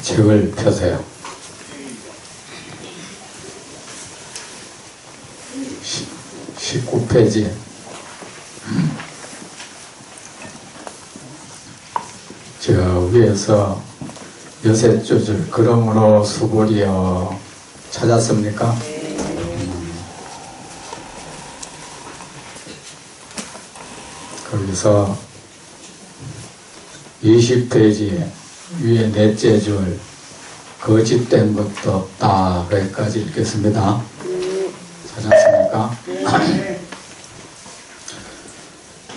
책을 펴세요. 19페이지. 저 위에서 여섯 줄 그러므로 수고리여 찾았습니까? 거기서 20페이지에 위에 넷째 줄 거짓된 것도 없다 거기까지 읽겠습니다. 찾았습니까?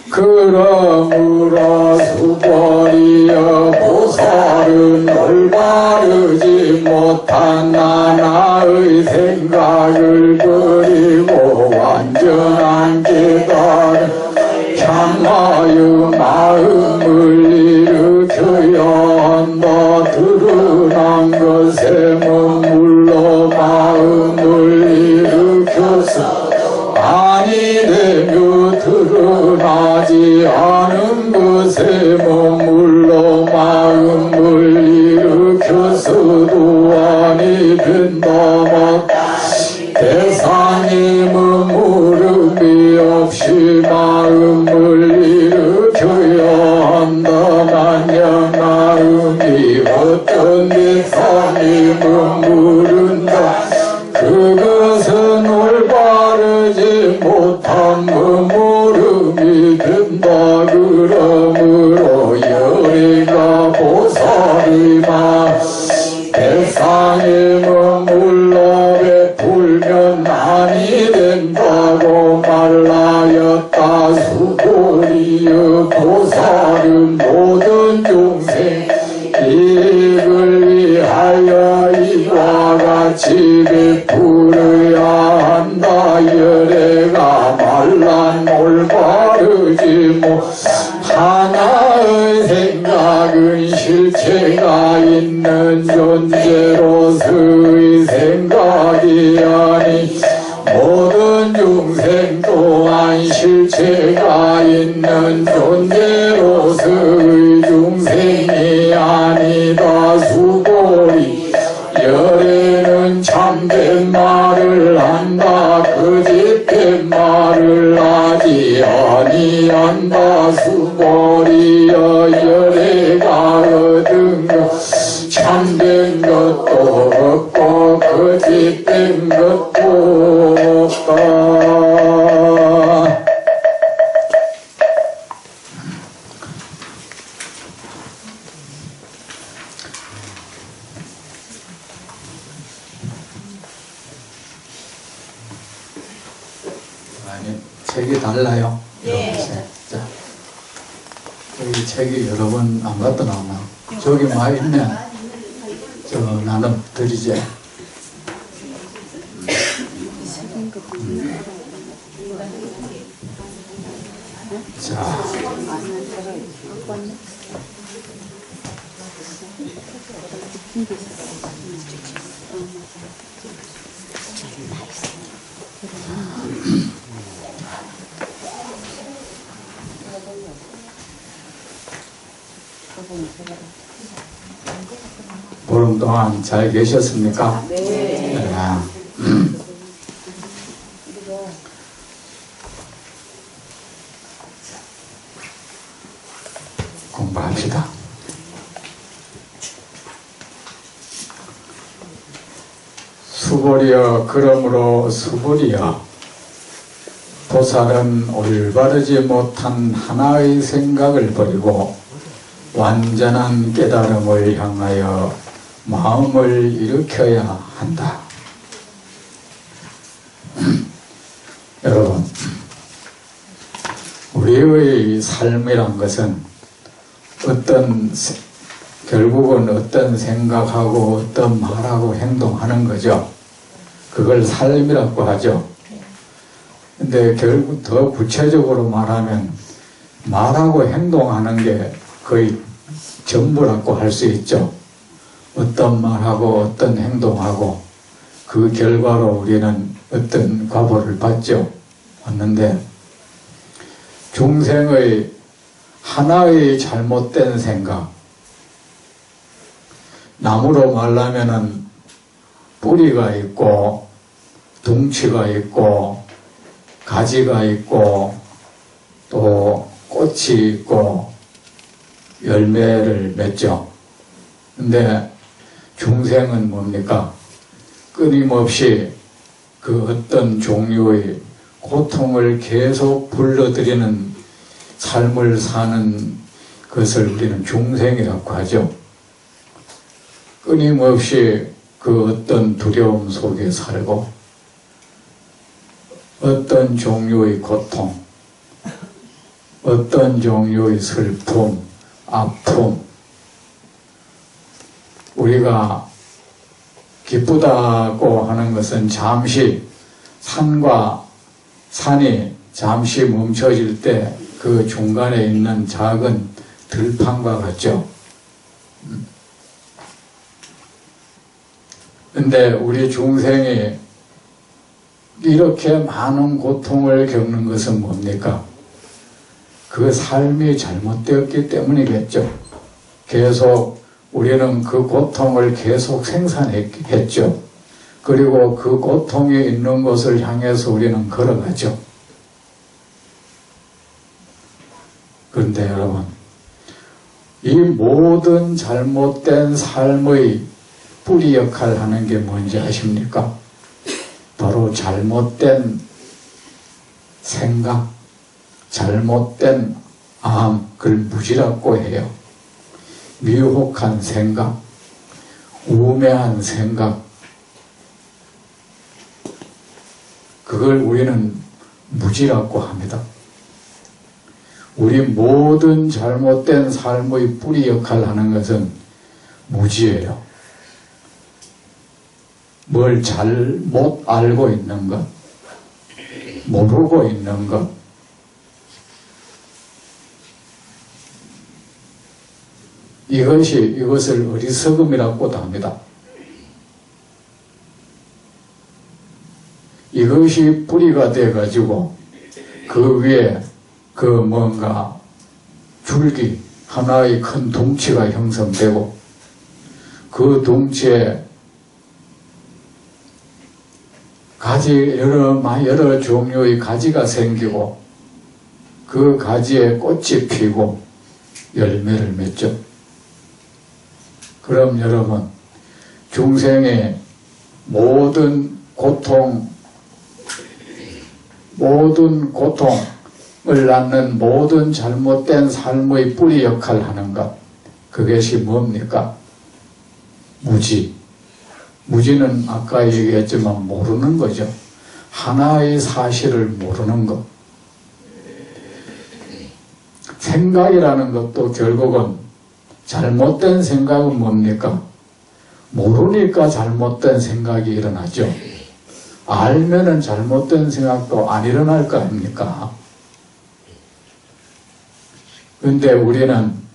그러므로 수고리여 보살은 올바르지 못한 나나의 생각을 버리고 완전한 깨달음 향하여 마음을 일으켜야 한다. 드러난 것에 머물러 마음을 일으켜서 아니 되며 드러나지 않은 것에 머물러 마음을 일으켜서도 아니 된다. 대상이 머무름이 없이 마음을 일으켜야 한다. 만약 마음이 어떤 대상이 머무른다. 그것은 올바르지 못한 머무름이 된다. 그러므로 열애가 보살이 대상에 머물러 베풀면 아니 된다고 말하였다. 수고리여 보살은 모든 종생 이익을 위하여 이와 같이 베풀어야 한다. 열애가 말란 올바르지 하나의 생각은 실체가 있는 존재로서의 생각이 아니 모든 중생 또한 실체가 있는 존재로서의 중생이 아니다. 수고리 열애는 참된 말을 한다. 거짓된 말을 하지 아니한다. 수고리여 열애가 얻은 것 참된 것도 없고 거짓된 것도 없다. 아니, 책이 달라요. 네. 자, 여기 책이 여러 번 안 갖다 놨나? 저기 많이 있네. 저 나눠 드리지. 자, 보름 동안 잘 계셨습니까? 네. 네. 공부합시다. 수고리여 그러므로 수고리여 보살은 올바르지 못한 하나의 생각을 버리고 완전한 깨달음을 향하여 마음을 일으켜야 한다. 여러분, 우리의 삶이란 것은 결국은 어떤 생각하고 어떤 말하고 행동하는 거죠. 그걸 삶이라고 하죠. 근데 결국 더 구체적으로 말하면 말하고 행동하는 게 거의 전부라고 할 수 있죠. 어떤 말하고 어떤 행동하고 그 결과로 우리는 어떤 과보를 받죠. 왔는데 중생의 하나의 잘못된 생각, 나무로 말하면은 뿌리가 있고 둥치가 있고 가지가 있고 또 꽃이 있고 열매를 맺죠. 근데 중생은 뭡니까? 끊임없이 그 어떤 종류의 고통을 계속 불러들이는 삶을 사는 것을 우리는 중생이라고 하죠. 끊임없이 그 어떤 두려움 속에 살고 어떤 종류의 고통, 어떤 종류의 슬픔, 아픔, 우리가 기쁘다고 하는 것은 잠시 산이 잠시 멈춰질 때 그 중간에 있는 작은 들판과 같죠. 근데 우리 중생이 이렇게 많은 고통을 겪는 것은 뭡니까? 그 삶이 잘못되었기 때문이겠죠. 계속 우리는 그 고통을 계속 생산했죠. 그리고 그 고통이 있는 곳을 향해서 우리는 걸어가죠. 그런데 여러분, 이 모든 잘못된 삶의 뿌리 역할을 하는 게 뭔지 아십니까? 바로 잘못된 생각, 잘못된 마음, 그걸 무지라고 해요. 미혹한 생각, 우매한 생각, 그걸 우리는 무지라고 합니다. 우리 모든 잘못된 삶의 뿌리 역할을 하는 것은 무지예요. 뭘 잘못 알고 있는 것, 모르고 있는 것, 이것을 어리석음이라고도 합니다. 이것이 뿌리가 돼가지고 그 위에 그 뭔가 줄기, 하나의 큰 둥치가 형성되고 그 둥치에 가지, 여러 종류의 가지가 생기고 그 가지에 꽃이 피고 열매를 맺죠. 그럼 여러분, 중생의 모든 고통을 낳는 모든 잘못된 삶의 뿌리 역할을 하는 것, 그것이 뭡니까? 무지. 무지는 아까 얘기했지만 모르는 거죠. 하나의 사실을 모르는 것. 생각이라는 것도 결국은 잘못된 생각은 뭡니까? 모르니까 잘못된 생각이 일어나죠. 알면은 잘못된 생각도 안 일어날 거 아닙니까? 그런데 우리는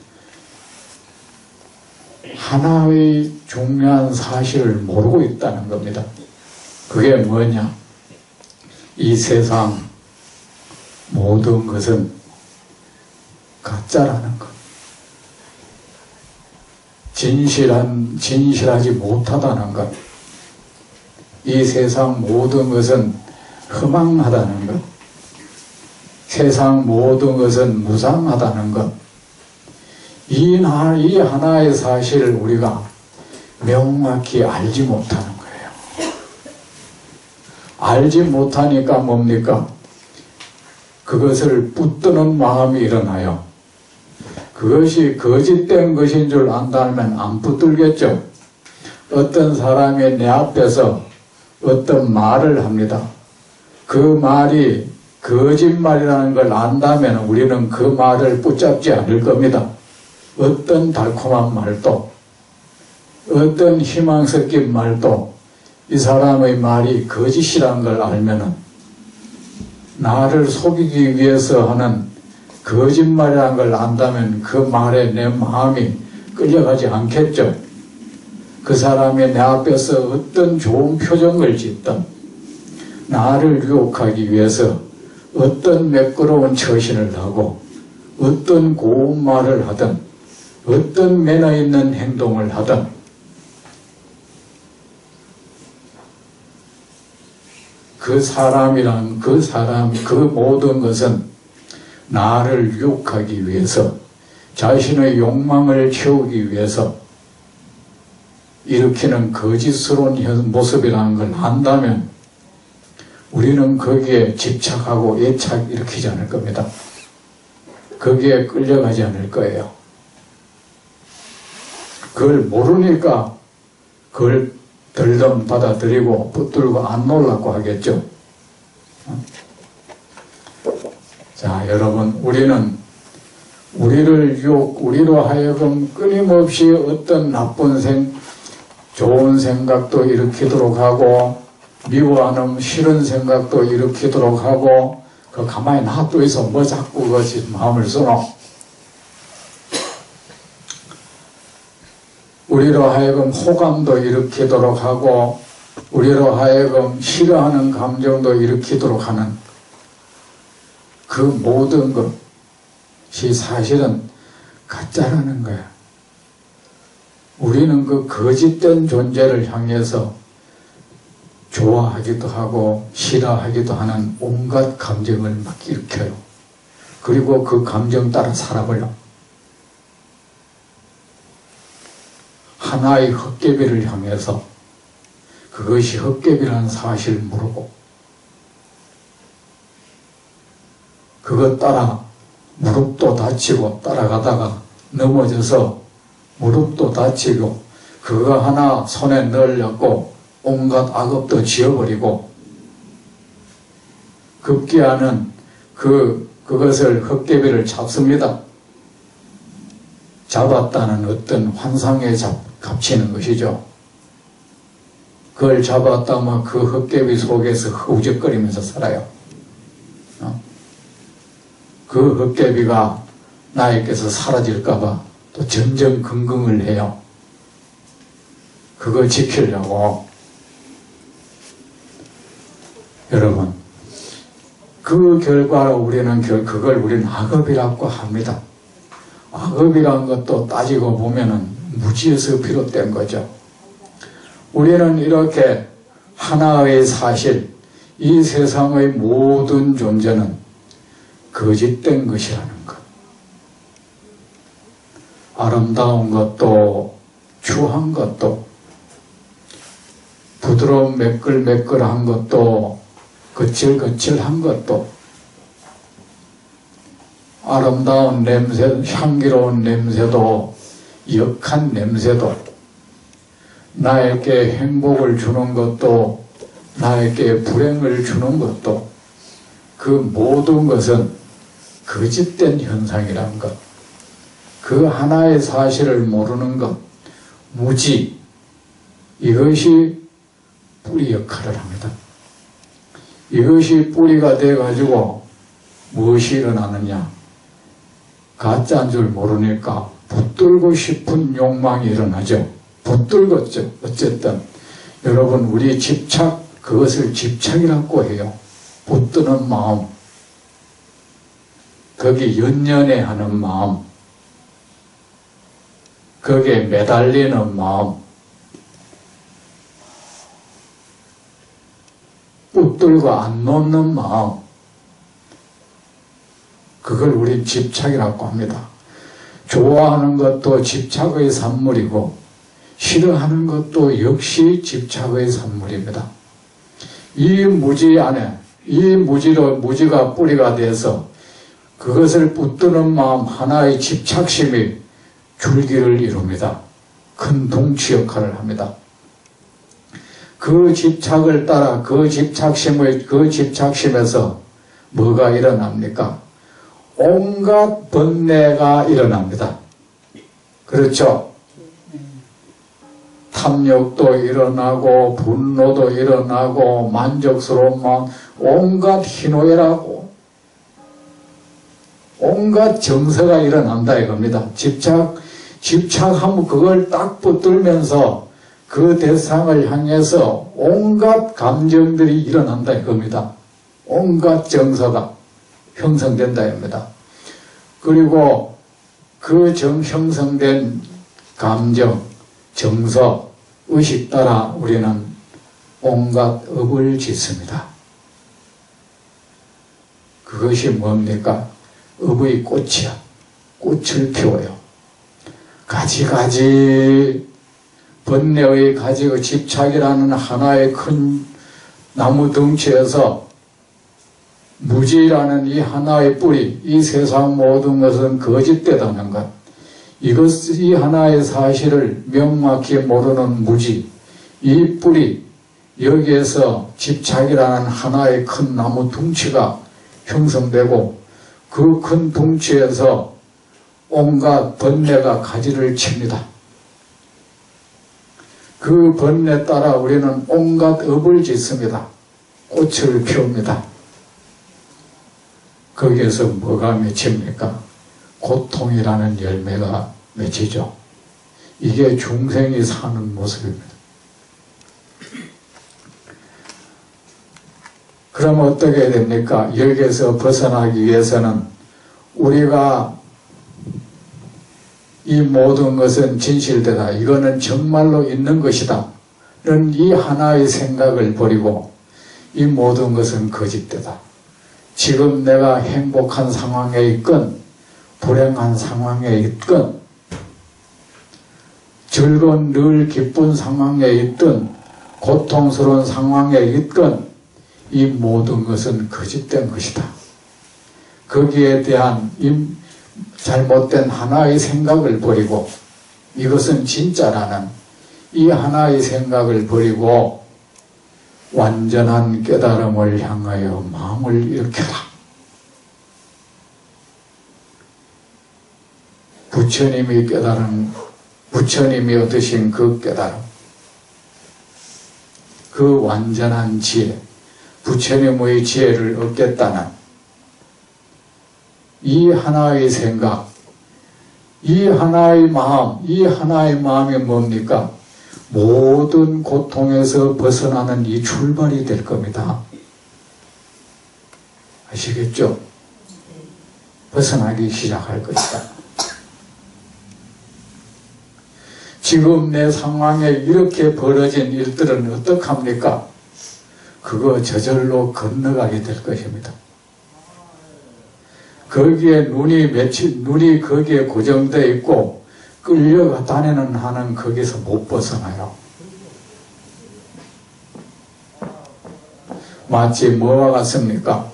하나의 중요한 사실을 모르고 있다는 겁니다. 그게 뭐냐? 이 세상 모든 것은 가짜라는 것. 진실하지 못하다는 것. 이 세상 모든 것은 허망하다는 것. 세상 모든 것은 무상하다는 것. 이 하나의 사실을 우리가 명확히 알지 못하는 거예요. 알지 못하니까 뭡니까? 그것을 붙드는 마음이 일어나요. 그것이 거짓된 것인 줄 안다면 안 붙들겠죠. 어떤 사람이 내 앞에서 어떤 말을 합니다. 그 말이 거짓말이라는 걸 안다면 우리는 그 말을 붙잡지 않을 겁니다. 어떤 달콤한 말도, 어떤 희망 섞인 말도 이 사람의 말이 거짓이라는 걸 알면은 나를 속이기 위해서 하는 거짓말이라는 걸 안다면 그 말에 내 마음이 끌려가지 않겠죠. 그 사람이 내 앞에서 어떤 좋은 표정을 짓든 나를 유혹하기 위해서 어떤 매끄러운 처신을 하고 어떤 고운 말을 하든 어떤 매너 있는 행동을 하든 그 사람이란 그 모든 것은 나를 유혹하기 위해서, 자신의 욕망을 채우기 위해서 일으키는 거짓스러운 모습이라는 걸 안다면 우리는 거기에 집착하고 애착 일으키지 않을 겁니다. 거기에 끌려가지 않을 거예요. 그걸 모르니까 그걸 덜덜 받아들이고 붙들고 안 놀라고 하겠죠. 자, 여러분, 우리는 우리로 하여금 끊임없이 어떤 좋은 생각도 일으키도록 하고, 미워하는 싫은 생각도 일으키도록 하고, 그 가만히 놔둬 있어. 뭐 자꾸 그것이 마음을 쓰노? 우리로 하여금 호감도 일으키도록 하고, 우리로 하여금 싫어하는 감정도 일으키도록 하는 그 모든 것이 사실은 가짜라는 거야. 우리는 그 거짓된 존재를 향해서 좋아하기도 하고 싫어하기도 하는 온갖 감정을 막 일으켜요. 그리고 그 감정 따라 살아버려. 하나의 헛개비를 향해서 그것이 헛개비라는 사실을 모르고 그것 따라 무릎도 다치고 따라가다가 넘어져서 무릎도 다치고 그거 하나 손에 넣으려고 온갖 악업도 지어버리고 급기야는 그것을 헛개비를 잡습니다. 잡았다는 어떤 환상에 갇히는 것이죠. 그걸 잡았다면 그 헛개비 속에서 허우적거리면서 살아요. 그 헛개비가 나에게서 사라질까봐 또 전전긍긍을 해요. 그걸 지키려고. 여러분, 그 결과로 우리는 그걸 우리는 악업이라고 합니다. 악업이라는 것도 따지고 보면은 무지에서 비롯된 거죠. 우리는 이렇게 하나의 사실, 이 세상의 모든 존재는 거짓된 것이라는 것. 아름다운 것도 추한 것도 부드러운 매끌매끌한 것도 거칠거칠한 것도 아름다운 냄새, 향기로운 냄새도 역한 냄새도 나에게 행복을 주는 것도 나에게 불행을 주는 것도 그 모든 것은 거짓된 현상이라는 것. 그 하나의 사실을 모르는 것, 무지, 이것이 뿌리 역할을 합니다. 이것이 뿌리가 돼가지고 무엇이 일어나느냐? 가짜인 줄 모르니까 붙들고 싶은 욕망이 일어나죠. 붙들겠죠. 어쨌든 여러분, 우리 집착, 그것을 집착이라고 해요. 붙드는 마음, 거기 연연해하는 마음, 거기에 매달리는 마음, 붙들고 안 놓는 마음, 그걸 우리 집착이라고 합니다. 좋아하는 것도 집착의 산물이고 싫어하는 것도 역시 집착의 산물입니다. 이 무지 안에, 이 무지가 뿌리가 돼서 그것을 붙드는 마음 하나의 집착심이 줄기를 이룹니다. 큰 동치 역할을 합니다. 그 집착을 따라 그 집착심에서 뭐가 일어납니까? 온갖 번뇌가 일어납니다. 그렇죠? 탐욕도 일어나고 분노도 일어나고 만족스러운 마음, 온갖 희노애락고 온갖 정서가 일어난다 이겁니다. 집착하면 그걸 딱 붙들면서 그 대상을 향해서 온갖 감정들이 일어난다 이겁니다. 온갖 정서가 형성된다 이겁니다. 그리고 그 형성된 감정, 정서, 의식 따라 우리는 온갖 업을 짓습니다. 그것이 뭡니까? 업의 꽃이야. 꽃을 피워요. 가지가지 번뇌의 가지가 집착이라는 하나의 큰 나무 덩치에서 무지라는 이 하나의 뿌리, 이 세상 모든 것은 거짓되다는 것, 이 하나의 사실을 명확히 모르는 무지, 이 뿌리, 여기에서 집착이라는 하나의 큰 나무 둥치가 형성되고 그 큰 둥치에서 온갖 번뇌가 가지를 칩니다. 그 번뇌 따라 우리는 온갖 업을 짓습니다. 꽃을 피웁니다. 거기에서 뭐가 맺힙니까? 고통이라는 열매가 맺히죠. 이게 중생이 사는 모습입니다. 그럼 어떻게 됩니까? 여기에서 벗어나기 위해서는 우리가 이 모든 것은 진실되다. 이거는 정말로 있는 것이다. 는 이 하나의 생각을 버리고 이 모든 것은 거짓되다. 지금 내가 행복한 상황에 있건 불행한 상황에 있건 즐거운 늘 기쁜 상황에 있든 고통스러운 상황에 있건 이 모든 것은 거짓된 것이다. 거기에 대한 잘못된 하나의 생각을 버리고 이것은 진짜라는 이 하나의 생각을 버리고 완전한 깨달음을 향하여 마음을 일으켜라. 부처님이 얻으신 그 깨달음, 그 완전한 지혜, 부처님의 지혜를 얻겠다는 이 하나의 생각, 이 하나의 마음이 뭡니까? 모든 고통에서 벗어나는 이 출발이 될 겁니다. 아시겠죠? 벗어나기 시작할 것이다. 지금 내 상황에 이렇게 벌어진 일들은 어떡합니까? 그거 저절로 건너가게 될 것입니다. 거기에 눈이 거기에 고정되어 있고 끌려가 다니는 한은 거기서 못 벗어나요. 마치 뭐와 같습니까?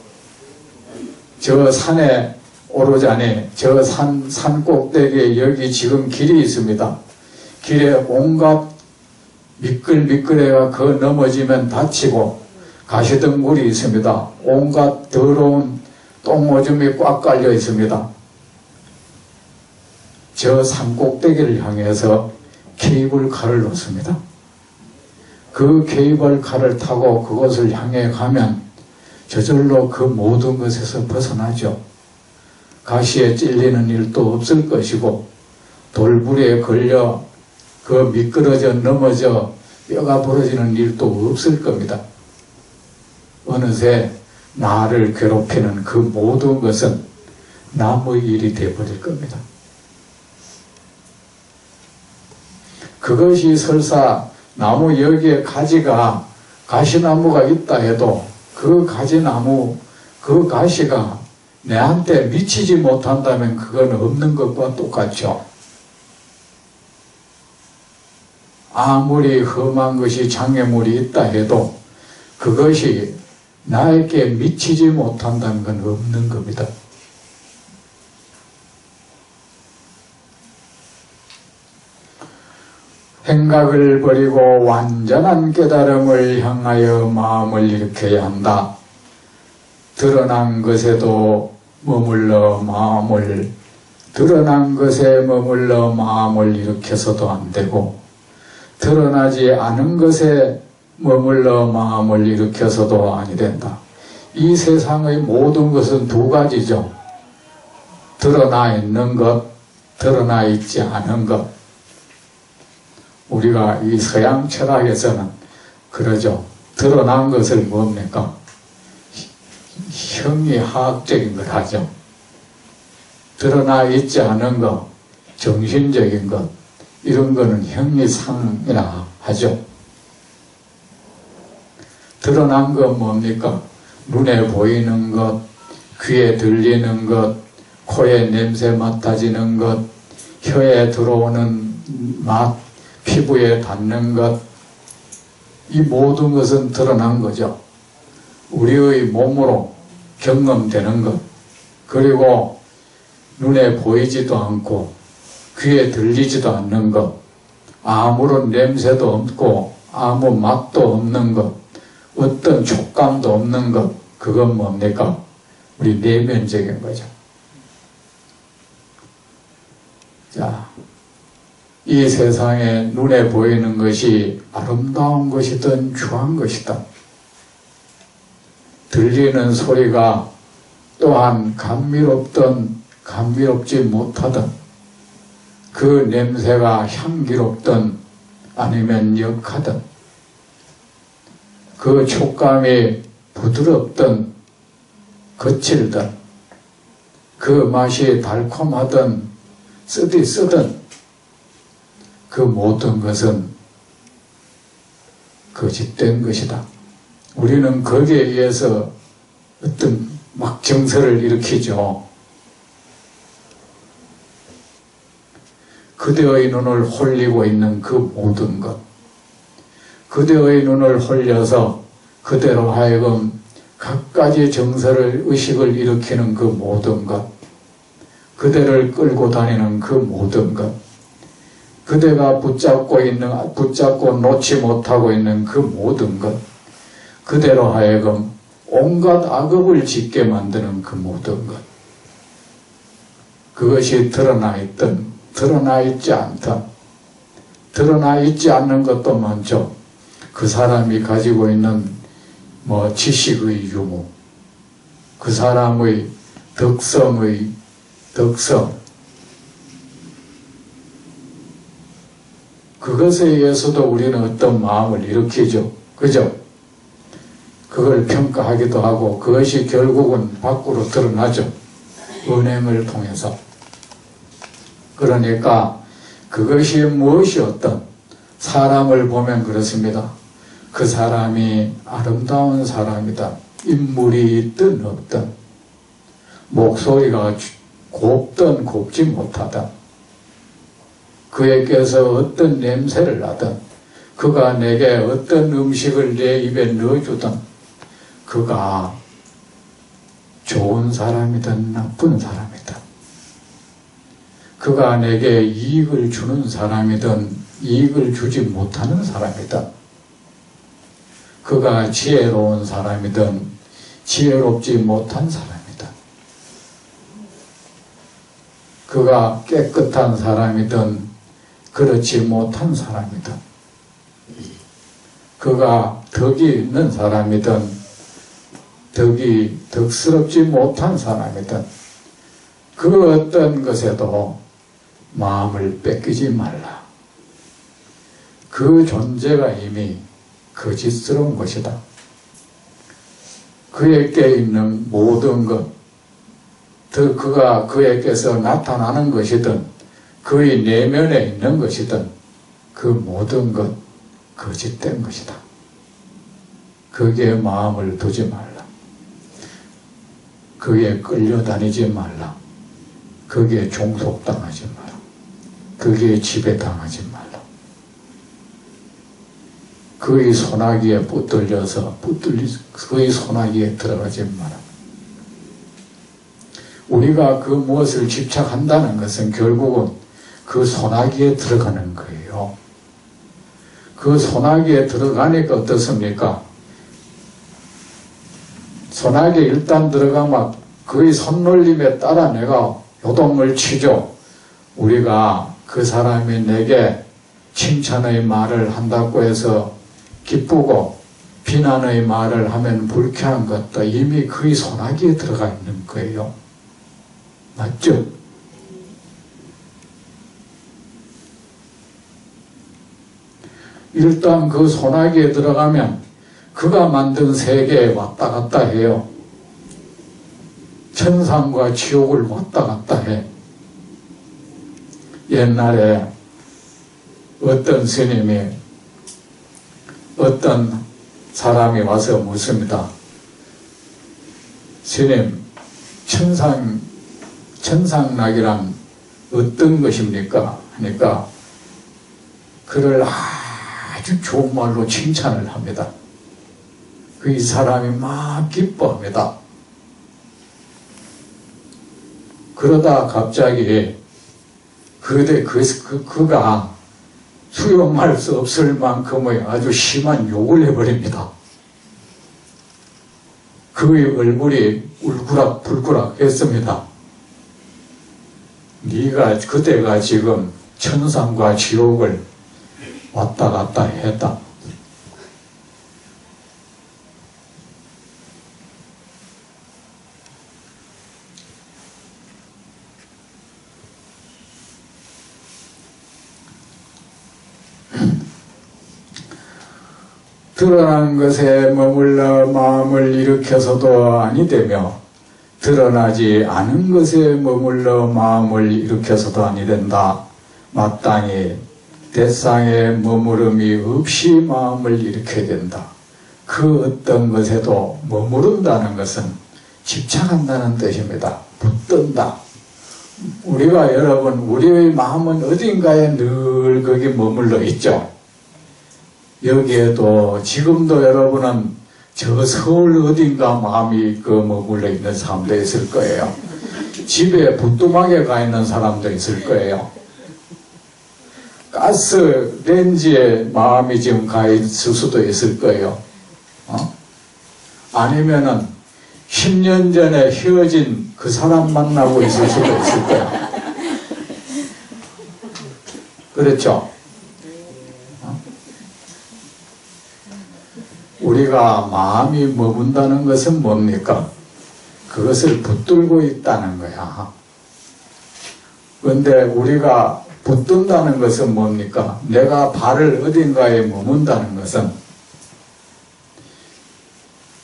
저 산에 오르자니 저 산 꼭대기에 여기 지금 길이 있습니다. 길에 온갖 미끌미끌해가 그 넘어지면 다치고 가시덩굴이 있습니다. 온갖 더러운 똥오줌이 꽉 깔려 있습니다. 저 산꼭대기를 향해서 케이블카를 놓습니다. 그 케이블카를 타고 그곳을 향해 가면 저절로 그 모든 것에서 벗어나죠. 가시에 찔리는 일도 없을 것이고 돌부리에 걸려 그 미끄러져 넘어져 뼈가 부러지는 일도 없을 겁니다. 어느새 나를 괴롭히는 그 모든 것은 남의 일이 되어버릴 겁니다. 그것이 설사 나무 여기에 가시나무가 있다 해도 그 가시나무, 그 가시가 내한테 미치지 못한다면 그건 없는 것과 똑같죠. 아무리 험한 것이 장애물이 있다 해도 그것이 나에게 미치지 못한다는 건 없는 겁니다. 생각을 버리고 완전한 깨달음을 향하여 마음을 일으켜야 한다. 드러난 것에도 머물러 드러난 것에 머물러 마음을 일으켜서도 안 되고 드러나지 않은 것에 머물러 마음을 일으켜서도 아니 된다. 이 세상의 모든 것은 두 가지죠. 드러나 있는 것, 드러나 있지 않은 것. 우리가 이 서양 철학에서는 그러죠. 드러난 것을 뭡니까? 형이하학적인 걸 하죠. 드러나 있지 않은 것, 정신적인 것, 이런 거는 형이상이라 하죠. 드러난 건 뭡니까? 눈에 보이는 것, 귀에 들리는 것, 코에 냄새 맡아지는 것, 혀에 들어오는 맛, 피부에 닿는 것, 이 모든 것은 드러난 거죠. 우리의 몸으로 경험되는 것, 그리고 눈에 보이지도 않고 귀에 들리지도 않는 것, 아무런 냄새도 없고 아무 맛도 없는 것, 어떤 촉감도 없는 것, 그건 뭡니까? 우리 내면적인 거죠. 자, 이 세상에 눈에 보이는 것이 아름다운 것이든 추한 것이든, 들리는 소리가 또한 감미롭든 감미롭지 못하든, 그 냄새가 향기롭든 아니면 역하든, 그 촉감이 부드럽든 거칠든, 그 맛이 달콤하든 쓰든, 그 모든 것은 거짓된 것이다. 우리는 거기에 의해서 어떤 막 정서를 일으키죠. 그대의 눈을 홀리고 있는 그 모든 것, 그대의 눈을 홀려서 그대로 하여금 갖가지 정서를, 의식을 일으키는 그 모든 것, 그대를 끌고 다니는 그 모든 것, 그대가 붙잡고 놓지 못하고 있는 그 모든 것, 그대로 하여금 온갖 악업을 짓게 만드는 그 모든 것, 그것이 드러나 있든 드러나 있지 않든, 드러나 있지 않는 것도 많죠. 그 사람이 가지고 있는 지식의 유무, 그 사람의 덕성, 그것에 의해서도 우리는 어떤 마음을 일으키죠. 그죠? 그걸 평가하기도 하고, 그것이 결국은 밖으로 드러나죠. 은행을 통해서. 그러니까 그것이 무엇이었든 사람을 보면 그렇습니다. 그 사람이 아름다운 사람이다. 인물이 있든 없든, 목소리가 곱든 곱지 못하든, 그에게서 어떤 냄새를 나든, 그가 내게 어떤 음식을 내 입에 넣어주든, 그가 좋은 사람이든 나쁜 사람이든, 그가 내게 이익을 주는 사람이든 이익을 주지 못하는 사람이든, 그가 지혜로운 사람이든 지혜롭지 못한 사람이든, 그가 깨끗한 사람이든 그렇지 못한 사람이든, 그가 덕이 있는 사람이든 덕스럽지 못한 사람이든, 그 어떤 것에도 마음을 뺏기지 말라. 그 존재가 이미 거짓스러운 것이다. 그에게 있는 모든 것, 그가 그에게서 나타나는 것이든 그의 내면에 있는 것이든 그 모든 것 거짓된 것이다. 거기에 마음을 두지 말라. 거기에 끌려다니지 말라. 거기에 종속당하지 마라. 거기에 지배당하지 말라. 그의 소나기에 그의 소나기에 들어가지 마라. 우리가 그 무엇을 집착한다는 것은 결국은 그 소나기에 들어가는 거예요. 그 소나기에 들어가니까 어떻습니까? 소나기에 일단 들어가면 그의 손놀림에 따라 내가 요동을 치죠. 우리가 그 사람이 내게 칭찬의 말을 한다고 해서 기쁘고 비난의 말을 하면 불쾌한 것도 이미 그의 소나기에 들어가 있는 거예요. 맞죠? 일단 그 소나기에 들어가면 그가 만든 세계에 왔다 갔다 해요. 천상과 지옥을 왔다 갔다 해. 옛날에 어떤 스님이 어떤 사람이 와서 묻습니다. 스님, 천상락이란 어떤 것입니까? 하니까 그를 아주 좋은 말로 칭찬을 합니다. 그 이 사람이 막 기뻐합니다. 그러다 갑자기 그가 수용할 수 없을 만큼의 아주 심한 욕을 해버립니다. 그의 얼굴이 울그락불그락 했습니다. 네가 그대가 지금 천상과 지옥을 왔다 갔다 했다. 드러난 것에 머물러 마음을 일으켜서도 아니 되며 드러나지 않은 것에 머물러 마음을 일으켜서도 아니 된다. 마땅히 대상에 머무름이 없이 마음을 일으켜야 된다. 그 어떤 것에도 머무른다는 것은 집착한다는 뜻입니다. 붙든다. 우리가 여러분 우리의 마음은 어딘가에 늘 거기 머물러 있죠. 여기에도 지금도 여러분은 저 서울 어딘가 마음이 머물러 있는 사람도 있을 거예요. 집에 부뚜막에 가 있는 사람도 있을 거예요. 가스 렌지에 마음이 지금 가 있을 수도 있을 거예요. 아니면은 10년 전에 헤어진 그 사람 만나고 있을 수도 있을 거예요. 그렇죠? 우리가 마음이 머문다는 것은 뭡니까? 그것을 붙들고 있다는 거야. 그런데 우리가 붙든다는 것은 뭡니까? 내가 발을 어딘가에 머문다는 것은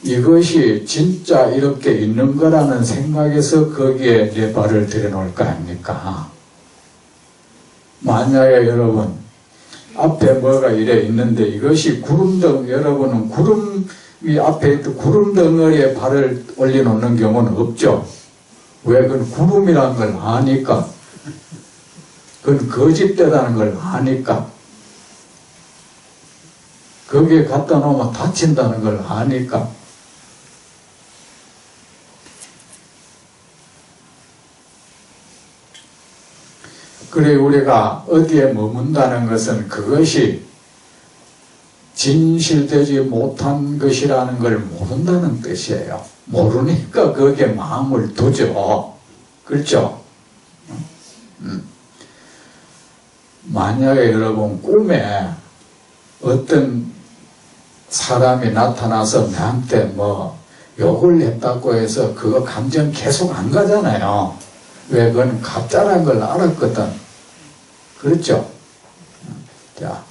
이것이 진짜 이렇게 있는 거라는 생각에서 거기에 내 발을 들여놓을 거 아닙니까? 만약에 여러분 앞에 뭐가 이래 있는데 이것이 구름덩, 여러분은 구름이 앞에 있던 구름덩어리에 발을 올려놓는 경우는 없죠. 왜? 그건 구름이라는 걸 아니까. 그건 거짓되다는 걸 아니까. 거기에 갖다 놓으면 다친다는 걸 아니까. 그래 우리가 어디에 머문다는 것은 그것이 진실되지 못한 것이라는 걸 모른다는 뜻이에요. 모르니까 거기에 마음을 두죠. 그렇죠? 만약에 여러분 꿈에 어떤 사람이 나타나서 나한테 뭐 욕을 했다고 해서 그거 감정 계속 안 가잖아요. 왜? 그건 가짜라는 걸 알았거든. 그렇죠? 자,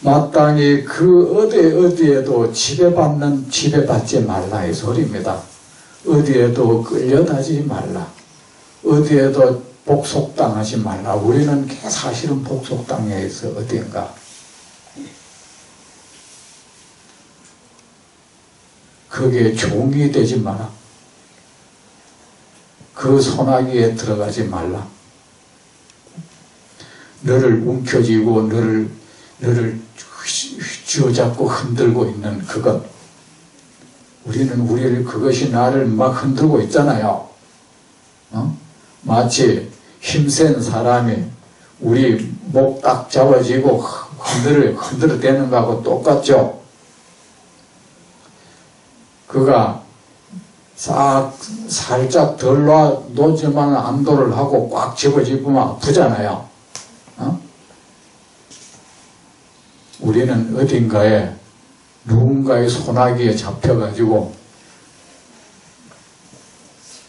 마땅히 그 어디에도 지배받지 말라 이 소리입니다. 어디에도 끌려다니지 말라. 어디에도 복속당하지 말라. 우리는 사실은 복속당해 있어 어딘가. 거기에 종이 되지 마라. 그 소나기에 들어가지 말라. 너를 움켜쥐고 너를 쥐어잡고 흔들고 있는 그것. 우리를 그것이 나를 막 흔들고 있잖아요. 마치 힘센 사람이 우리 목 딱 잡아쥐고 흔들어대는 거하고 똑같죠. 그가 살짝 덜 놓지만 안도를 하고 꽉 집어집으면 아프잖아요. 우리는 어딘가에 누군가의 소나기에 잡혀가지고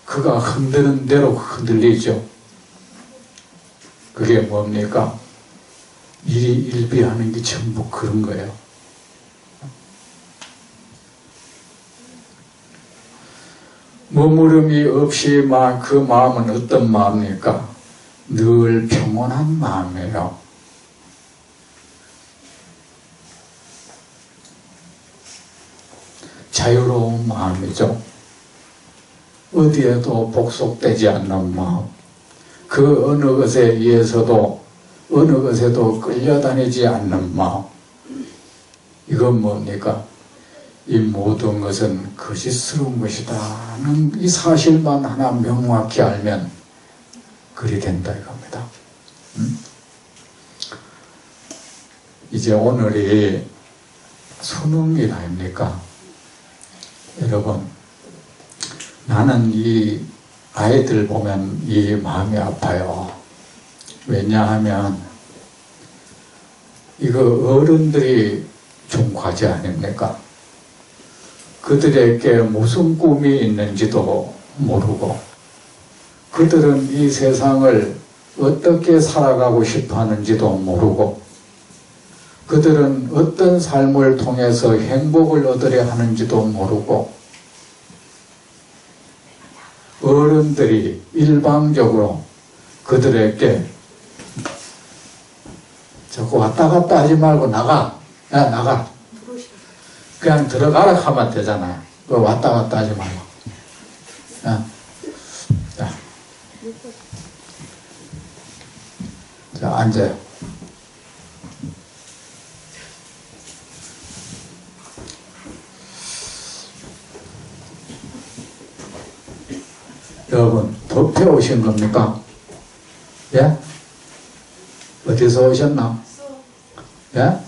그가 흔드는 대로 흔들리죠. 그게 뭡니까? 일비하는 게 전부 그런 거예요. 머무름이 없이 그 마음은 어떤 마음입니까? 늘 평온한 마음이에요. 자유로운 마음이죠. 어디에도 복속되지 않는 마음, 그 어느 것에 의해서도 어느 것에도 끌려다니지 않는 마음, 이건 뭡니까? 이 모든 것은 거짓스러운 것이다는 이 사실만 하나 명확히 알면 그리 된다 이겁니다. 이제 오늘이 수능일 아닙니까? 여러분, 나는 이 아이들 보면 이 마음이 아파요. 왜냐하면 이거 어른들이 준 과제 아닙니까? 그들에게 무슨 꿈이 있는지도 모르고 그들은 이 세상을 어떻게 살아가고 싶어 하는지도 모르고 그들은 어떤 삶을 통해서 행복을 얻으려 하는지도 모르고 어른들이 일방적으로 그들에게 자꾸 왔다 갔다 하지 말고 나가. 야, 나가. 그냥 들어가라 하면 되잖아요. 왔다 갔다 하지 말고. 자, 자, 앉아요. 여러분, 법회 오신 겁니까? 예? 어디서 오셨나? 예?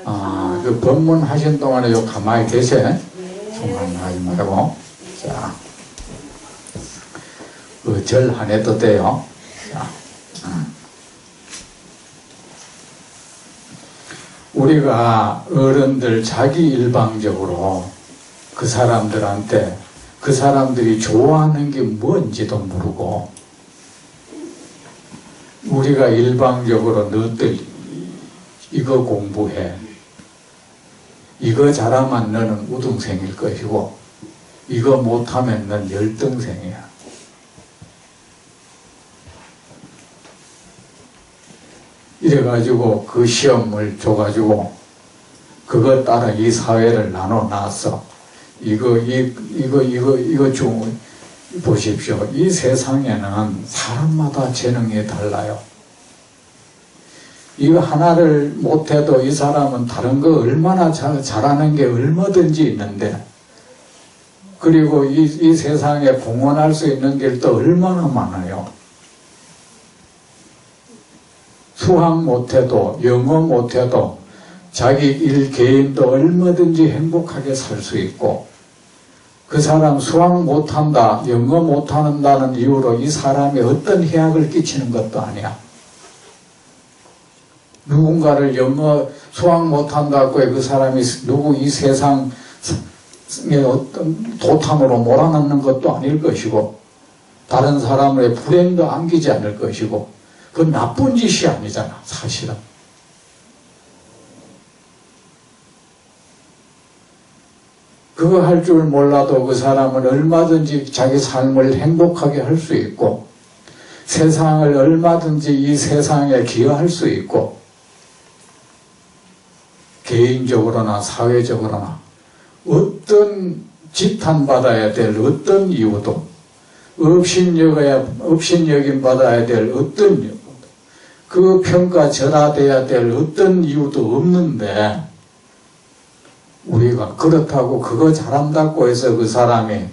아, 그 법문 하신 동안에 요 가만히 계세요. 통화는 하지 말고. 자, 그 절 안 해도 돼요. 자, 우리가 어른들 자기 일방적으로 그 사람들한테 그 사람들이 좋아하는 게 뭔지도 모르고 우리가 일방적으로 너들 이거 공부해. 이거 잘하면 너는 우등생일 것이고 이거 못하면 넌 열등생이야. 이래가지고 그 시험을 줘가지고 그거 따라 이 사회를 나눠놨어. 이거 좀 보십시오. 이 세상에는 사람마다 재능이 달라요. 이거 하나를 못해도 이 사람은 다른 거 얼마나 잘하는 게 얼마든지 있는데 그리고 이 세상에 공헌할 수 있는 길도 얼마나 많아요. 수학 못해도 영어 못해도 자기 일 개인도 얼마든지 행복하게 살 수 있고 그 사람 수학 못한다, 영어 못한다는 이유로 이 사람이 어떤 해악을 끼치는 것도 아니야. 누군가를 영어, 수학 못한다고 그 사람이 누구 이 세상에 어떤 도탄으로 몰아넣는 것도 아닐 것이고 다른 사람의 불행도 안기지 않을 것이고 그건 나쁜 짓이 아니잖아, 사실은. 그거 할 줄 몰라도 그 사람은 얼마든지 자기 삶을 행복하게 할 수 있고 세상을 얼마든지 이 세상에 기여할 수 있고 개인적으로나 사회적으로나 어떤 지탄받아야 될 어떤 이유도 업신여김 받아야 될 어떤 이유도 그 평가절하돼야 될 어떤 이유도 없는데 우리가 그렇다고 그거 잘한다고 해서 그 사람이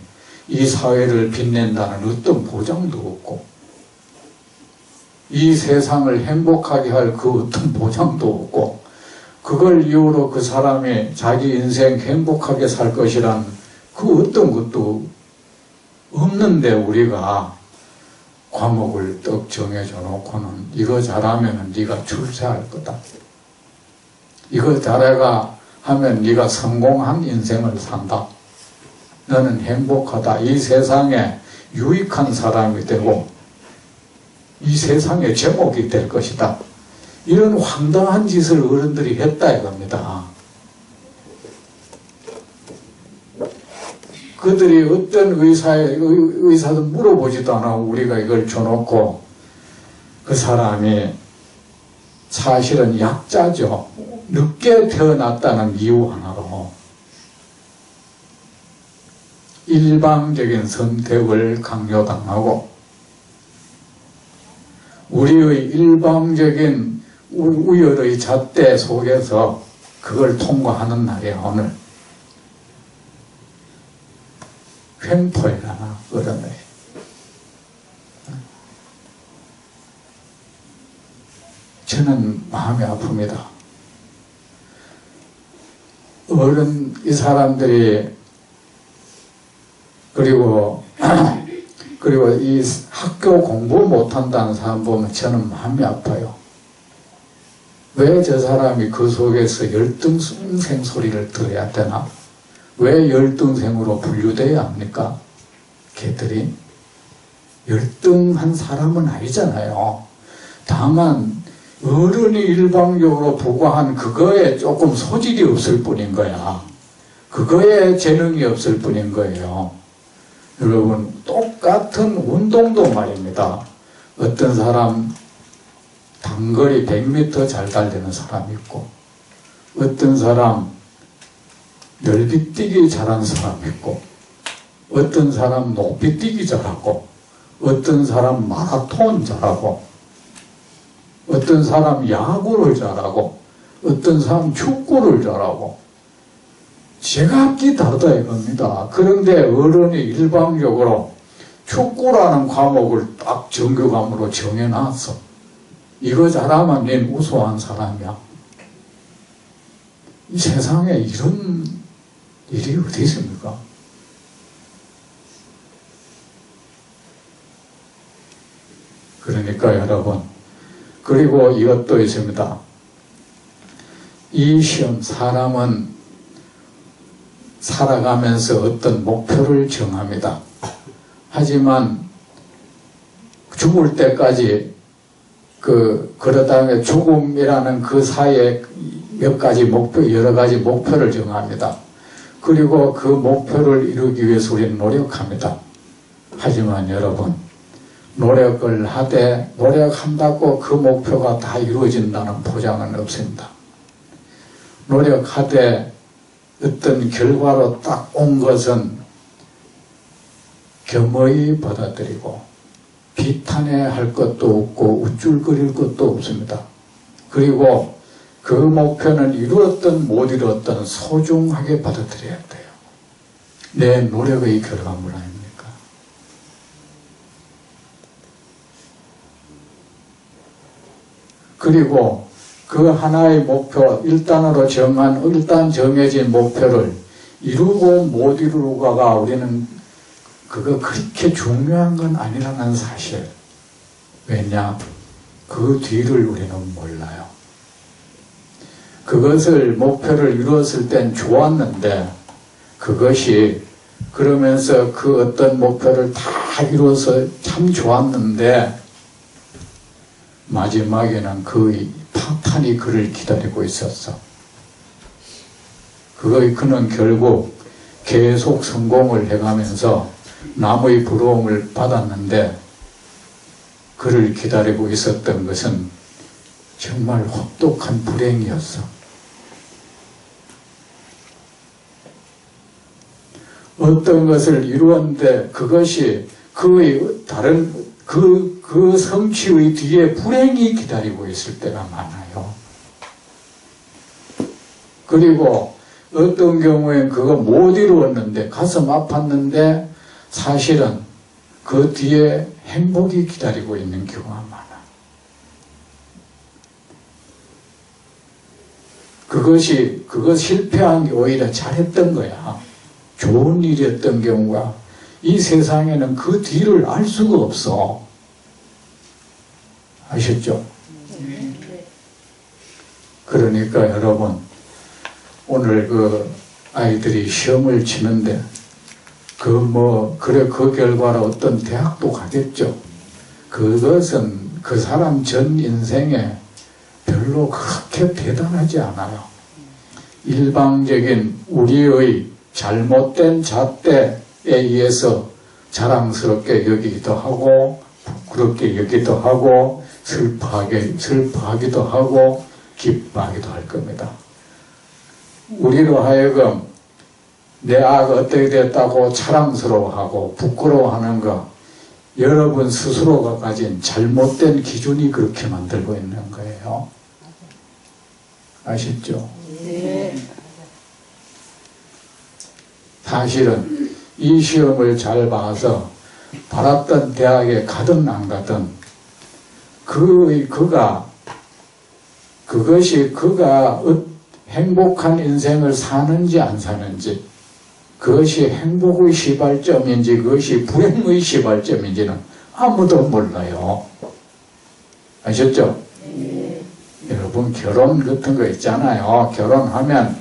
이 사회를 빛낸다는 어떤 보장도 없고 이 세상을 행복하게 할 그 어떤 보장도 없고 그걸 이유로 그 사람이 자기 인생 행복하게 살 것이란 그 어떤 것도 없는데 우리가 과목을 떡 정해줘 놓고는 이거 잘하면 네가 출세할 거다. 이거 잘해가 하면 네가 성공한 인생을 산다. 너는 행복하다. 이 세상에 유익한 사람이 되고 이 세상의 제목이 될 것이다. 이런 황당한 짓을 어른들이 했다 이겁니다. 그들이 어떤 의사도 물어보지도 않아 우리가 이걸 줘놓고 그 사람이 사실은 약자죠. 늦게 태어났다는 이유 하나로 일방적인 선택을 강요당하고 우리의 일방적인 우열의 잣대 속에서 그걸 통과하는 날이야. 오늘 횡포해라나 어른의 저는 마음이 아픕니다. 어른 이 사람들이 그리고 이 학교 공부 못한다는 사람 보면 저는 마음이 아파요. 왜 저 사람이 그 속에서 열등생 소리를 들어야 되나? 왜 열등생으로 분류돼야 합니까? 걔들이 열등한 사람은 아니잖아요. 다만 어른이 일방적으로 부과한 그거에 조금 소질이 없을 뿐인 거야. 그거에 재능이 없을 뿐인 거예요. 여러분, 똑같은 운동도 말입니다. 어떤 사람 단거리 100m 잘 달리는 사람이 있고, 어떤 사람 넓이뛰기 잘하는 사람이 있고, 어떤 사람 높이뛰기 잘하고, 어떤 사람 마라톤 잘하고, 어떤 사람 야구를 잘하고, 어떤 사람 축구를 잘하고, 제각기 다르다 이겁니다. 그런데 어른이 일방적으로 축구라는 과목을 딱 정규과목으로 정해놨어. 이거 잘하면 넌 우수한 사람이야. 이 세상에 이런 일이 어디 있습니까? 그러니까 여러분, 그리고 이것도 있습니다. 이 시험, 사람은 살아가면서 어떤 목표를 정합니다. 하지만 죽을 때까지 그러다가 죽음이라는 그 사이에 몇 가지 목표, 여러 가지 목표를 정합니다. 그리고 그 목표를 이루기 위해서 우리는 노력합니다. 하지만 여러분, 노력을 하되 노력한다고 그 목표가 다 이루어진다는 보장은 없습니다. 노력하되 어떤 결과로 딱 온 것은 겸허히 받아들이고 비탄해할 것도 없고 우쭐거릴 것도 없습니다. 그리고 그 목표는 이루었든 못 이루었든 소중하게 받아들여야 돼요. 내 노력의 결과물 아닙니까? 그리고 그 하나의 목표, 일단 정해진 목표를 이루고 못 이루고가 우리는 그거 그렇게 중요한 건 아니라는 사실. 왜냐? 그 뒤를 우리는 몰라요. 그것을 목표를 이루었을 땐 좋았는데 그것이 그러면서 그 어떤 목표를 다 이루어서 참 좋았는데 마지막에는 그 파탄이 그를 기다리고 있었어. 그는 결국 계속 성공을 해가면서 남의 부러움을 받았는데 그를 기다리고 있었던 것은 정말 혹독한 불행이었어. 어떤 것을 이루었는데 그것이 그의 다른 그 성취의 뒤에 불행이 기다리고 있을 때가 많아요. 그리고 어떤 경우엔 그거 못 이루었는데 가슴 아팠는데 사실은 그 뒤에 행복이 기다리고 있는 경우가 많아. 그거 실패한 게 오히려 잘했던 거야. 좋은 일이었던 경우가 이 세상에는 그 뒤를 알 수가 없어. 아셨죠? 그러니까 여러분, 오늘 그 아이들이 시험을 치는데 그 결과로 어떤 대학도 가겠죠. 그것은 그 사람 전 인생에 별로 그렇게 대단하지 않아요. 일방적인 우리의 잘못된 잣대에 의해서 자랑스럽게 여기기도 하고 부끄럽게 여기기도 하고 슬퍼하기도 하고 기뻐하기도 할 겁니다. 우리로 하여금 내 아가 어떻게 됐다고 자랑스러워하고 부끄러워하는 거, 여러분 스스로가 가진 잘못된 기준이 그렇게 만들고 있는 거예요. 아셨죠? 네. 사실은 이 시험을 잘 봐서 바랐던 대학에 가든 안 가든 그것이 그가 행복한 인생을 사는지 안 사는지, 그것이 행복의 시발점인지 그것이 불행의 시발점인지는 아무도 몰라요. 아셨죠? 네. 여러분 결혼 같은 거 있잖아요. 결혼하면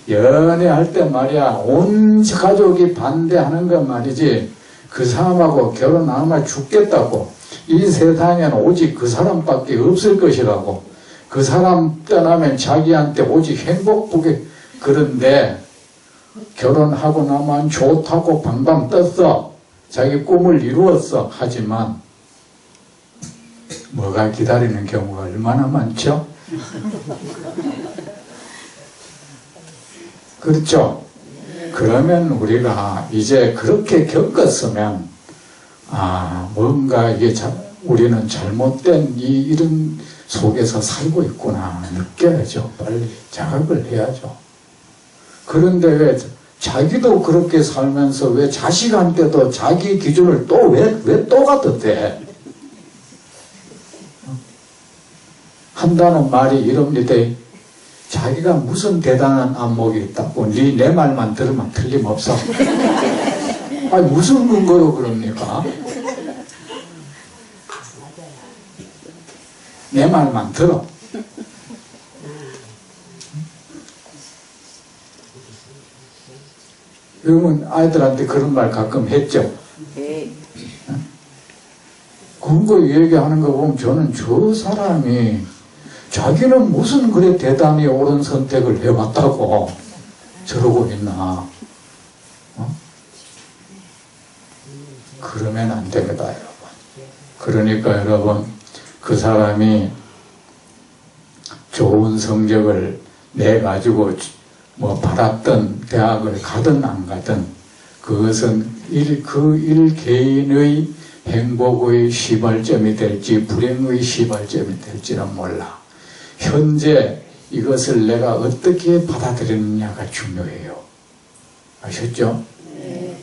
연애할 때 말이야 온 가족이 반대하는 건 말이지, 그 사람하고 결혼 안 하면 죽겠다고, 이 세상에는 오직 그 사람밖에 없을 것이라고, 그 사람 떠나면 자기한테 오직 행복하게, 그런데 결혼하고 나면 좋다고 방방 떴어. 자기 꿈을 이루었어. 하지만 뭐가 기다리는 경우가 얼마나 많죠? 그렇죠? 그러면 우리가 이제 그렇게 겪었으면 뭔가 이게 우리는 잘못된 이런 속에서 살고 있구나 느껴야죠. 빨리 자각을 해야죠. 그런데 왜 자기도 그렇게 살면서 왜 자식한테도 자기 기준을 또 왜 또 갖다 대? 한다는 말이 이럽니다. 자기가 무슨 대단한 안목이 있다고 내 말만 들으면 틀림없어. 아니 무슨 근거로 그럽니까? 내 말만 들어. 여러분 아이들한테 그런 말 가끔 했죠? 네. 근거 얘기하는 거 보면 저는 저 사람이 자기는 무슨 그래 대단히 옳은 선택을 해왔다고 저러고 있나. 그러면 안 됩니다, 여러분. 그러니까 여러분, 그 사람이 좋은 성적을 내가지고 뭐 바랐던 대학을 가든 안 가든 그것은 그 일 개인의 행복의 시발점이 될지 불행의 시발점이 될지는 몰라. 현재 이것을 내가 어떻게 받아들이느냐가 중요해요. 아셨죠?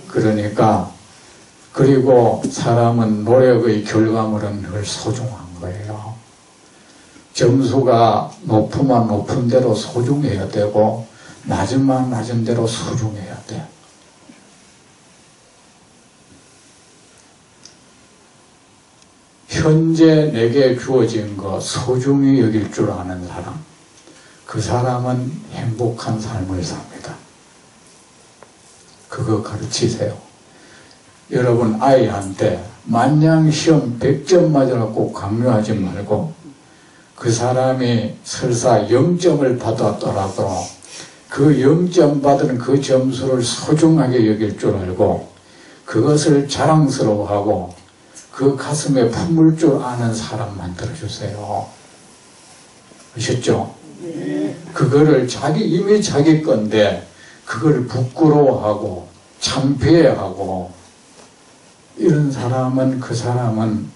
그러니까 그리고 사람은 노력의 결과물은 늘 소중한 거예요. 점수가 높으면 높은 대로 소중해야 되고 낮으면 낮은 대로 소중해야 돼. 현재 내게 주어진 것 소중히 여길 줄 아는 사람, 그 사람은 행복한 삶을 삽니다. 그거 가르치세요. 여러분 아이한테 만냥 시험 100점 맞으라고 꼭 강요하지 말고, 그 사람이 설사 0점을 받았더라도 그 0점 받은 그 점수를 소중하게 여길 줄 알고 그것을 자랑스러워하고 그 가슴에 품을 줄 아는 사람 만들어주세요. 아셨죠? 네. 그거를 이미 자기 건데 그걸 부끄러워하고 창피해하고 이런 사람은 그 사람은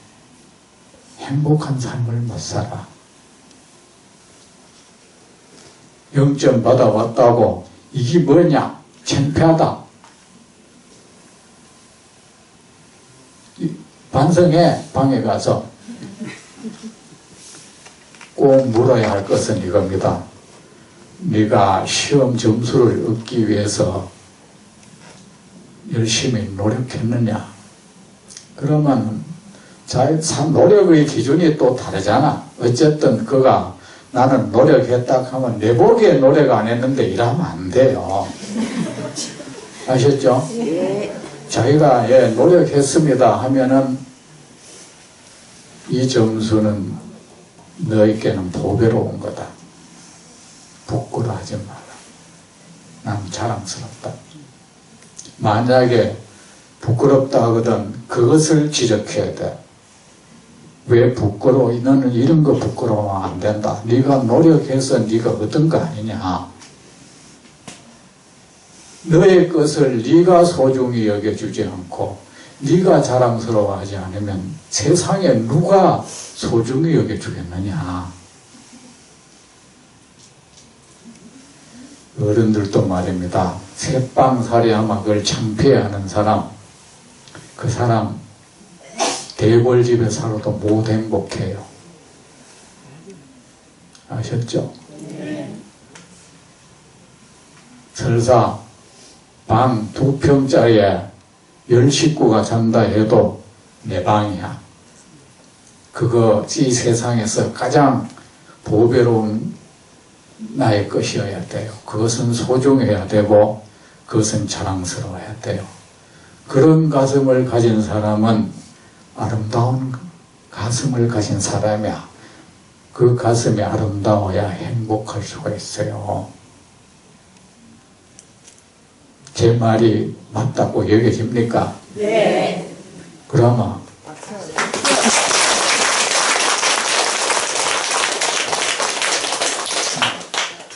행복한 삶을 못 살아. 0점 받아왔다고 이게 뭐냐? 창피하다. 반성해. 방에 가서 꼭 물어야 할 것은 이겁니다. 네가 시험 점수를 얻기 위해서 열심히 노력했느냐? 그러면 노력의 기준이 또 다르잖아. 어쨌든 그가 나는 노력했다 하면 내 보기에 노력 안 했는데 이러면 안 돼요. 아셨죠? 네. 자기가 노력했습니다 하면은 이 점수는 너에게는 보배로운 거다. 부끄러워하지 마라. 난 자랑스럽다. 만약에 부끄럽다 하거든 그것을 지적해야 돼. 왜 부끄러워? 너는 이런 거 부끄러워하면 안 된다. 네가 노력해서 네가 얻은 거 아니냐. 너의 것을 네가 소중히 여겨주지 않고 네가 자랑스러워하지 않으면 세상에 누가 소중히 여겨주겠느냐. 어른들도 말입니다. 새빵살이하면 그걸 창피해하는 사람, 그 사람 대궐집에 살아도 못 행복해요. 아셨죠? 설사 방 2평짜리에 10식구가 잔다 해도 내 방이야. 그거 이 세상에서 가장 보배로운 나의 것이어야 돼요. 그것은 소중해야 되고 그것은 자랑스러워야 돼요. 그런 가슴을 가진 사람은 아름다운 가슴을 가진 사람이야. 그 가슴이 아름다워야 행복할 수가 있어요. 제 말이 맞다고 여겨집니까? 네. 그러면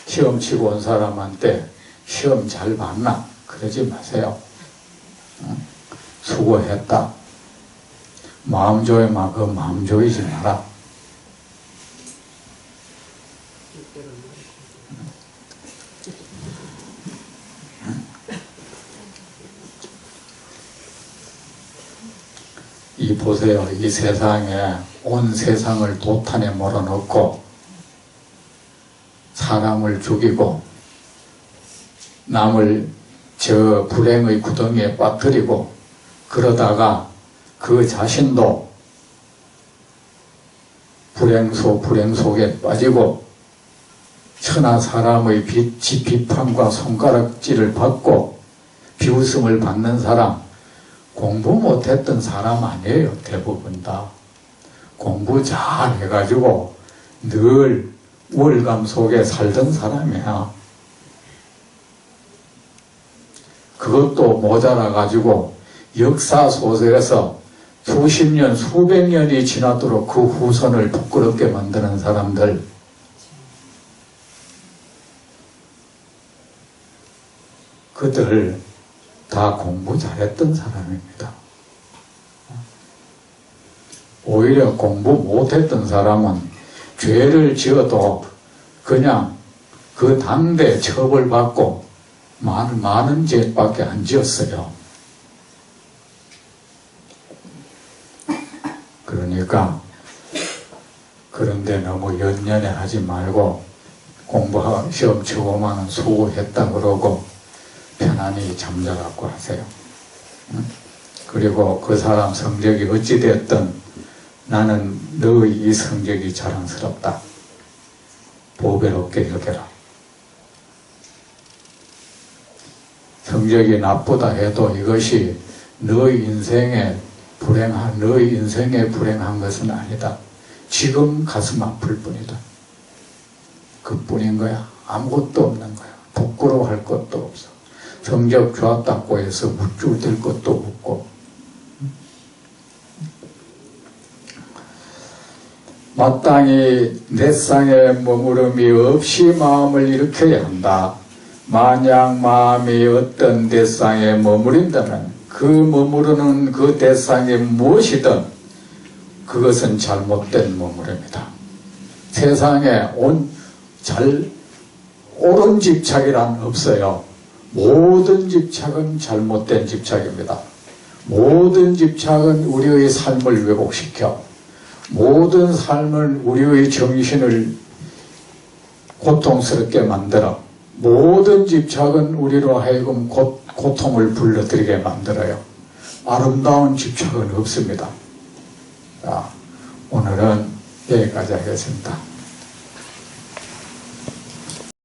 시험 치고 온 사람한테 시험 잘 봤나? 그러지 마세요. 수고했다. 마음 조이면 그 마음 조이지 마라. 이 보세요. 이 세상에 온 세상을 도탄에 몰아넣고 사람을 죽이고 남을 저 불행의 구덩이에 빠뜨리고 그러다가 그 자신도 불행 속에 빠지고 천하 사람의 비판과 손가락질을 받고 비웃음을 받는 사람, 공부 못했던 사람 아니에요. 대부분 다 공부 잘 해가지고 늘 우월감 속에 살던 사람이야. 그것도 모자라 가지고 역사 소설에서 수십 년, 수백 년이 지나도록 그 후손을 부끄럽게 만드는 사람들, 그들 다 공부 잘했던 사람입니다. 오히려 공부 못했던 사람은 죄를 지어도 그냥 그 당대 처벌받고 많은 죄밖에 안 지었어요. 그러니까 그런데 너무 연연해 하지 말고 공부하고 시험 치고만 수고했다 그러고 편안히 잠자갖고 하세요. 그리고 그 사람 성적이 어찌됐든 나는 너의 이 성적이 자랑스럽다. 보배롭게 여겨라. 성적이 나쁘다 해도 이것이 너의 인생에 불행한 것은 아니다. 지금 가슴 아플 뿐이다. 그뿐인 거야. 아무것도 없는 거야. 부끄러워할 것도 없어. 성적 좋았다고 해서 우쭐댈 것도 없고. 마땅히 내 상에 머무름이 없이 마음을 일으켜야 한다. 만약 마음이 어떤 대상에 머무른다면 그 머무르는 그 대상이 무엇이든 그것은 잘못된 머무름이다. 세상에 옳은 집착이란 없어요. 모든 집착은 잘못된 집착입니다. 모든 집착은 우리의 삶을 왜곡시켜 모든 삶을 우리의 정신을 고통스럽게 만들어 모든 집착은 우리로 하여금 고통을 불러들이게 만들어요. 아름다운 집착은 없습니다. 자, 오늘은 여기까지 하겠습니다.